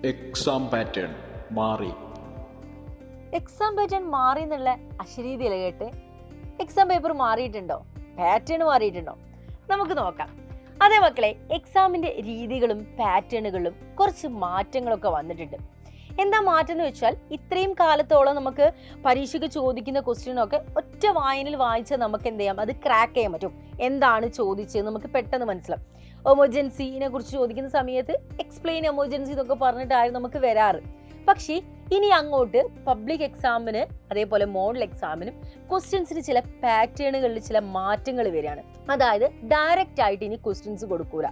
Exam pattern മാറി. Exam pattern മാറി എന്നുള്ള അശരീതിയില കേട്ട് എക്സാം പേപ്പർ മാറിയിട്ടുണ്ടോ, പാറ്റേൺ മാറിയിട്ടുണ്ടോ? നമുക്ക് നോക്കാം. അതേ മക്കളെ, എക്സാമിന്റെ രീതികളും പാറ്റേണുകളിലും കുറച്ച് മാറ്റങ്ങളൊക്കെ വന്നിട്ടുണ്ട്. എന്താ മാറ്റം എന്ന് വെച്ചാൽ, ഇത്രയും കാലത്തോളം നമുക്ക് പരീക്ഷയ്ക്ക് ചോദിക്കുന്ന ക്വസ്റ്റ്യനൊക്കെ ഒറ്റ വായനയിൽ വായിച്ചാൽ നമുക്ക് എന്ത് ചെയ്യാം, അത് ക്രാക്ക് ചെയ്യാൻ പറ്റും. എന്താണ് ചോദിച്ചത് നമുക്ക് പെട്ടെന്ന് മനസ്സിലാവും. എമർജൻസിനെ കുറിച്ച് ചോദിക്കുന്ന സമയത്ത് എക്സ്പ്ലെയിൻ എമർജൻസി എന്നൊക്കെ പറഞ്ഞിട്ടായിരുന്നു നമുക്ക് വരാറ്. പക്ഷേ ഇനി അങ്ങോട്ട് പബ്ലിക് എക്സാമിന് അതേപോലെ മോഡൽ എക്സാമിനും ക്വസ്റ്റ്യൻസിന് ചില പാറ്റേണുകളിൽ ചില മാറ്റങ്ങൾ വരികയാണ്. അതായത് ഡയറക്റ്റ് ആയിട്ട് ഇനി ക്വസ്റ്റ്യൻസ് കൊടുക്കൂല,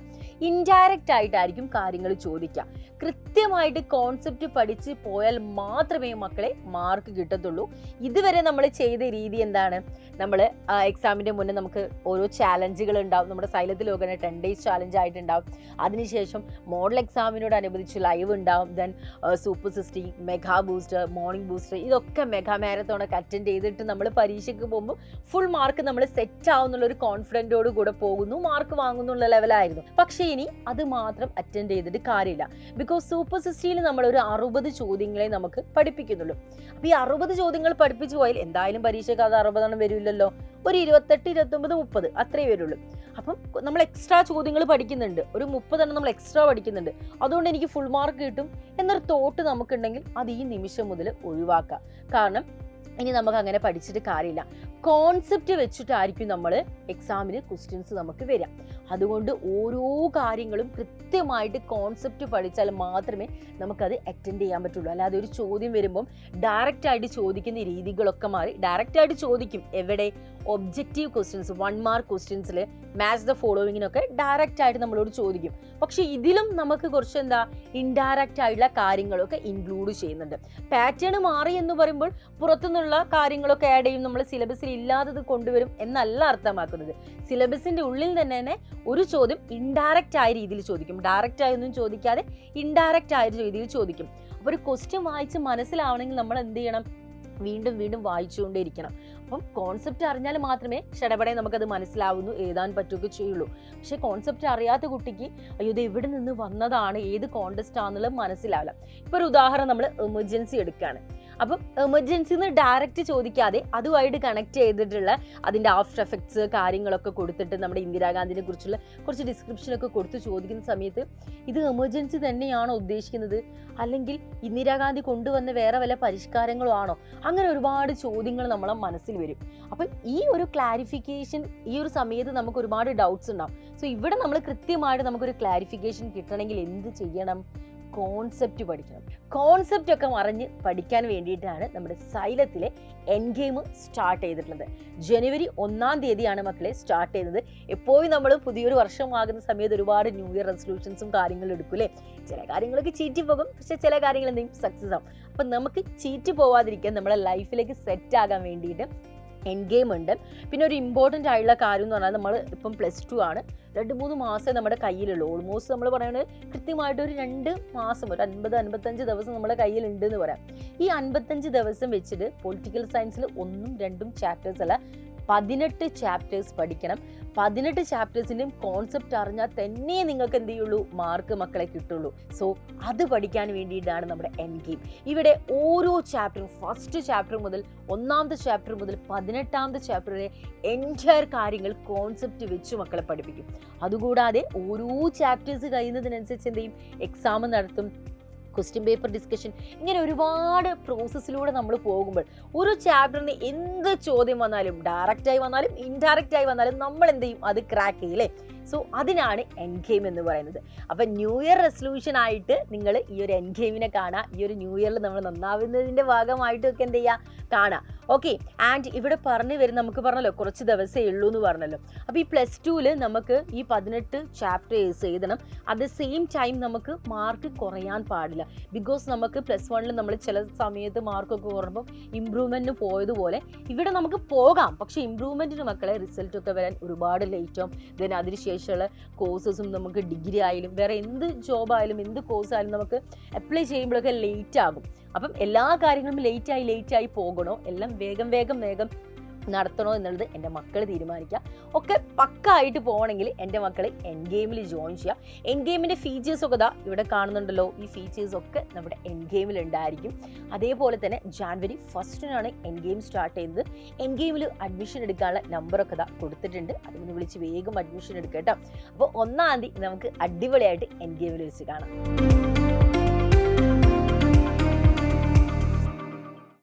ഇൻഡയറക്റ്റ് ആയിട്ടായിരിക്കും കാര്യങ്ങൾ ചോദിക്കുക. കൃത്യമായിട്ട് കോൺസെപ്റ്റ് പഠിച്ച് പോയാൽ മാത്രമേ മക്കളെ മാർക്ക് കിട്ടത്തുള്ളൂ. ഇതുവരെ നമ്മൾ ചെയ്ത രീതി എന്താണ്, നമ്മൾ എക്സാമിൻ്റെ മുന്നേ നമുക്ക് ഓരോ ചാലഞ്ചുകൾ ഉണ്ടാവും. നമ്മുടെ സൈലത്തിൽ നോക്കുന്ന 10 days ചാലഞ്ച് ആയിട്ടുണ്ടാവും. അതിനുശേഷം മോഡൽ എക്സാമിനോടനുബന്ധിച്ച് ലൈവ് ഉണ്ടാവും. Then super 60, mega booster, morning booster, ഇതൊക്കെ മെഗാ മാരത്തോണൊക്കെ അറ്റൻഡ് ചെയ്തിട്ട് നമ്മൾ പരീക്ഷയ്ക്ക് പോകുമ്പോൾ ഫുൾ മാർക്ക് നമ്മൾ സെറ്റ് ആവുന്നുള്ളൊരു കോൺഫിഡൻറ്റോട് കൂടെ പോകുന്നു, മാർക്ക് വാങ്ങുന്നുള്ള ലെവലായിരുന്നു. പക്ഷേ ഇനി അത് മാത്രം അറ്റൻഡ് ചെയ്തിട്ട് കാര്യമില്ല. ബിക്കോസ് സൂപ്പർ 60 നമ്മൾ ഒരു 60 ചോദ്യങ്ങളെ നമുക്ക് പഠിപ്പിക്കുന്നുള്ളൂ. അപ്പോൾ ഈ 60 ചോദ്യങ്ങൾ പഠിപ്പിച്ചു പോയാൽ എന്തായാലും പരീക്ഷയ്ക്ക് അത് 60 വരില്ലല്ലോ, ഒരു 28, 29, 30 അത്രേ വരുള്ളൂ. അപ്പം നമ്മൾ എക്സ്ട്രാ ചോദ്യങ്ങൾ പഠിക്കുന്നുണ്ട്, ഒരു 30 നമ്മൾ എക്സ്ട്രാ പഠിക്കുന്നുണ്ട്, അതുകൊണ്ട് എനിക്ക് ഫുൾ മാർക്ക് കിട്ടും എന്നൊരു തോട്ട് നമുക്കുണ്ടെങ്കിൽ അത് ഈ നിമിഷം മുതൽ ഒഴിവാക്കാം. കാരണം ഇനി നമുക്ക് അങ്ങനെ പഠിച്ചിട്ട് കാര്യമില്ല. കോൺസെപ്റ്റ് വെച്ചിട്ടായിരിക്കും നമ്മൾ എക്സാമിന് ക്വസ്റ്റ്യൻസ് നമുക്ക് വരാം. അതുകൊണ്ട് ഓരോ കാര്യങ്ങളും കൃത്യമായിട്ട് കോൺസെപ്റ്റ് പഠിച്ചാൽ മാത്രമേ നമുക്കത് അറ്റൻഡ് ചെയ്യാൻ പറ്റുള്ളൂ. അല്ലാതെ ഒരു ചോദ്യം വരുമ്പം ഡയറക്റ്റായിട്ട് ചോദിക്കുന്ന രീതികളൊക്കെ മാറി ഡയറക്റ്റായിട്ട് ചോദിക്കും. എവിടെ? ഒബ്ജക്റ്റീവ് ക്വസ്റ്റ്യൻസ്, 1 mark ക്വസ്റ്റ്യൻസിൽ മാച്ച് ദ ഫോളോവിങ്ങിനൊക്കെ ഡയറക്റ്റ് ആയിട്ട് നമ്മളോട് ചോദിക്കും. പക്ഷേ ഇതിലും നമുക്ക് കുറച്ച് ഇൻഡയറക്റ്റ് ആയിട്ടുള്ള കാര്യങ്ങളൊക്കെ ഇൻക്ലൂഡ് ചെയ്യുന്നുണ്ട്. പാറ്റേൺ മാറി എന്ന് പറയുമ്പോൾ പുറത്തുനിന്നുള്ള കാര്യങ്ങളൊക്കെ ആഡ് ചെയ്യും, നമ്മൾ സിലബസിൽ ഇല്ലാത്തത് കൊണ്ടുവരും എന്നല്ല അർത്ഥമാക്കുന്നത്. സിലബസിന്റെ ഉള്ളിൽ തന്നെ ഒരു ചോദ്യം ഇൻഡയറക്റ്റ് ആയ രീതിയിൽ ചോദിക്കും. ഡയറക്റ്റ് ആയൊന്നും ചോദിക്കാതെ ഇൻഡയറക്റ്റ് ആയ രീതിയിൽ ചോദിക്കും. അപ്പോൾ ഒരു ക്വസ്റ്റ്യൻ വായിച്ച് മനസ്സിലാവണമെങ്കിൽ നമ്മൾ എന്ത് ചെയ്യണം? വീണ്ടും വീണ്ടും വായിച്ചുകൊണ്ടേയിരിക്കണം. അപ്പം കോൺസെപ്റ്റ് അറിഞ്ഞാൽ മാത്രമേ ഷടപടെ നമുക്കത് മനസ്സിലാവുന്നു, എഴുതാൻ പറ്റുകയൊക്കെ ചെയ്യുള്ളൂ. പക്ഷേ കോൺസെപ്റ്റ് അറിയാത്ത കുട്ടിക്ക് അയ്യോ ഇത് എവിടെ നിന്ന് വന്നതാണ്, ഏത് കോൺടെസ്റ്റ് ആണെന്നുള്ളത് മനസ്സിലാവില്ല. ഇപ്പോൾ ഒരു ഉദാഹരണം, നമ്മൾ എമർജൻസി എടുക്കുകയാണ്. അപ്പം എമർജൻസിന്ന് ഡയറക്റ്റ് ചോദിക്കാതെ അതുമായിട്ട് കണക്ട് ചെയ്തിട്ടുള്ള അതിൻ്റെ ആഫ്റ്റർ എഫക്ട്സ് കാര്യങ്ങളൊക്കെ കൊടുത്തിട്ട് നമ്മുടെ ഇന്ദിരാഗാന്ധിനെ കുറിച്ചുള്ള കുറച്ച് ഡിസ്ക്രിപ്ഷനൊക്കെ കൊടുത്ത് ചോദിക്കുന്ന സമയത്ത് ഇത് എമർജൻസി തന്നെയാണോ ഉദ്ദേശിക്കുന്നത്, അല്ലെങ്കിൽ ഇന്ദിരാഗാന്ധി കൊണ്ടുവന്ന വേറെ വല്ല പരിഷ്കാരങ്ങളോ ആണോ, അങ്ങനെ ഒരുപാട് ചോദ്യങ്ങൾ നമ്മളെ മനസ്സിൽ വരും. അപ്പം ഈ ഒരു ക്ലാരിഫിക്കേഷൻ ഈ ഒരു സമയത്ത് നമുക്ക് ഒരുപാട് ഡൗട്ട്സ് ഉണ്ടാവും. സോ ഇവിടെ നമ്മൾ കൃത്യമായിട്ട് നമുക്കൊരു ക്ലാരിഫിക്കേഷൻ കിട്ടണമെങ്കിൽ എന്ത് ചെയ്യണം? കോൺസെപ്റ്റ് പഠിക്കണം. കോൺസെപ്റ്റ് ഒക്കെ അറിഞ്ഞ് പഠിക്കാൻ വേണ്ടിയിട്ടാണ് നമ്മുടെ സൈലത്തിലെ എൻ ഗെയിം സ്റ്റാർട്ട് ചെയ്തിട്ടുള്ളത്. ജനുവരി 1 മക്കളെ സ്റ്റാർട്ട് ചെയ്യുന്നത്. എപ്പോഴും നമ്മൾ പുതിയൊരു വർഷമാകുന്ന സമയത്ത് ഒരുപാട് ന്യൂ ഇയർ റെസൊല്യൂഷൻസും കാര്യങ്ങളും എടുക്കും അല്ലേ. ചില കാര്യങ്ങളൊക്കെ ചീറ്റി പോകും, പക്ഷെ ചില കാര്യങ്ങൾ എന്തെങ്കിലും സക്സസ് ആവും. അപ്പം നമുക്ക് ചീറ്റി പോവാതിരിക്കാൻ നമ്മളെ ലൈഫിലേക്ക് സെറ്റ് ആകാൻ വേണ്ടിയിട്ട് എൻ ഗെയിം ഉണ്ട്. പിന്നെ ഒരു ഇമ്പോർട്ടൻ്റ് ആയിട്ടുള്ള കാര്യം എന്ന് പറഞ്ഞാൽ നമ്മൾ ഇപ്പം +2 ആണ്, 2-3 മാസമേ നമ്മുടെ കയ്യിലുള്ളൂ. ഓൾമോസ്റ്റ് നമ്മൾ പറയുന്നത് കൃത്യമായിട്ട് ഒരു 2 മാസം, ഒരു 50-55 ദിവസം നമ്മുടെ കയ്യിലുണ്ട് എന്ന് പറയാം. ഈ 55 ദിവസം വെച്ചിട്ട് പൊളിറ്റിക്കൽ സയൻസിൽ 1ഉം 2ഉം ചാപ്റ്റേഴ്സ് അല്ല, 18 ചാപ്റ്റേഴ്സ് പഠിക്കണം. 18 ചാപ്റ്റേഴ്സിൻ്റെയും കോൺസെപ്റ്റ് അറിഞ്ഞാൽ തന്നെ നിങ്ങൾക്ക് എന്ത് ചെയ്യുള്ളൂ, മാർക്ക് മക്കളെ കിട്ടുള്ളൂ. സോ അത് പഠിക്കാൻ വേണ്ടിയിട്ടാണ് നമ്മുടെ എൻ ഗെയിം. ഇവിടെ ഓരോ ചാപ്റ്ററും, ഫസ്റ്റ് ചാപ്റ്റർ മുതൽ 1ാമത്തെ ചാപ്റ്റർ മുതൽ 18ാമത്തെ ചാപ്റ്റർ വരെ എൻറ്റയർ കാര്യങ്ങൾ കോൺസെപ്റ്റ് വെച്ച് മക്കളെ പഠിപ്പിക്കും. അതുകൂടാതെ ഓരോ ചാപ്റ്റേഴ്സ് കഴിയുന്നതിനനുസരിച്ച് എന്ത് ചെയ്യും, എക്സാം നടത്തും, ക്വസ്റ്റ്യൻ പേപ്പർ ഡിസ്കഷൻ, ഇങ്ങനെ ഒരുപാട് പ്രോസസ്സിലൂടെ നമ്മൾ പോകുമ്പോൾ ഒരു ചാപ്റ്ററിന് എന്ത് ചോദ്യം വന്നാലും, ഡയറക്റ്റായി വന്നാലും ഇൻഡയറക്റ്റായി വന്നാലും നമ്മൾ എന്ത് ചെയ്യും, അത് ക്രാക്ക് ചെയ്യില്ലേ. സോ അതിനാണ് എൻ ഗെയിം എന്ന് പറയുന്നത്. അപ്പം ന്യൂ ഇയർ റെസൊല്യൂഷൻ ആയിട്ട് നിങ്ങൾ ഈ ഒരു എൻ ഗെയിമിനെ കാണുക. ഈ ഒരു ന്യൂ ഇയറിൽ നമ്മൾ നന്നാവുന്നതിൻ്റെ ഭാഗമായിട്ടൊക്കെ എന്ത് ചെയ്യുക, കാണാം. ഓക്കെ. ആൻഡ് ഇവിടെ പറഞ്ഞു വരും, നമുക്ക് പറഞ്ഞല്ലോ കുറച്ച് ദിവസമേ ഉള്ളൂ എന്ന് പറഞ്ഞല്ലോ. അപ്പോൾ ഈ +2 നമുക്ക് ഈ 18 ചാപ്റ്റേഴ്സ് എഴുതണം. അറ്റ് ദ സെയിം ടൈം നമുക്ക് മാർക്ക് കുറയാൻ പാടില്ല. ബിക്കോസ് നമുക്ക് +1 നമ്മൾ ചില സമയത്ത് മാർക്കൊക്കെ കുറയുമ്പോൾ ഇമ്പ്രൂവ്മെൻറ്റിന് പോയതുപോലെ ഇവിടെ നമുക്ക് പോകാം. പക്ഷേ ഇമ്പ്രൂവ്മെൻറ്റിന് മക്കളെ റിസൾട്ടൊക്കെ വരാൻ ഒരുപാട് ലേറ്റാവും. ദെൻ അതിനുശേഷമുള്ള കോഴ്സസും നമുക്ക് ഡിഗ്രി ആയാലും വേറെ എന്ത് ജോബായാലും എന്ത് കോഴ്സായാലും നമുക്ക് അപ്ലൈ ചെയ്യുമ്പോഴൊക്കെ ലേറ്റ് ആകും. അപ്പം എല്ലാ കാര്യങ്ങളും ലേറ്റായി പോകണോ, എല്ലാം വേഗം നടത്തണോ എന്നുള്ളത് എൻ്റെ മക്കൾ തീരുമാനിക്കുക. ഒക്കെ പക്കായിട്ട് പോകണമെങ്കിൽ എൻ്റെ മക്കൾ എൻ ഗെയിമിൽ ജോയിൻ ചെയ്യുക. എൻ ഗെയിമിൻ്റെ ഫീച്ചേഴ്സൊക്കെ ഇതാ ഇവിടെ കാണുന്നുണ്ടല്ലോ. ഈ ഫീച്ചേഴ്സൊക്കെ നമ്മുടെ എൻ ഗെയിമിൽ ഉണ്ടായിരിക്കും. അതേപോലെ തന്നെ ജാനുവരി 1 എൻ ഗെയിം സ്റ്റാർട്ട് ചെയ്യുന്നത്. എൻ ഗെയിമിൽ അഡ്മിഷൻ എടുക്കാനുള്ള നമ്പറൊക്കെ ഇതാ കൊടുത്തിട്ടുണ്ട്. അതിന് വിളിച്ച് വേഗം അഡ്മിഷൻ എടുക്കുക കേട്ടോ. അപ്പോൾ 1-ാം തീയതി നമുക്ക് അടിപൊളിയായിട്ട് എൻ ഗെയിമിൽ വെച്ച് കാണാം.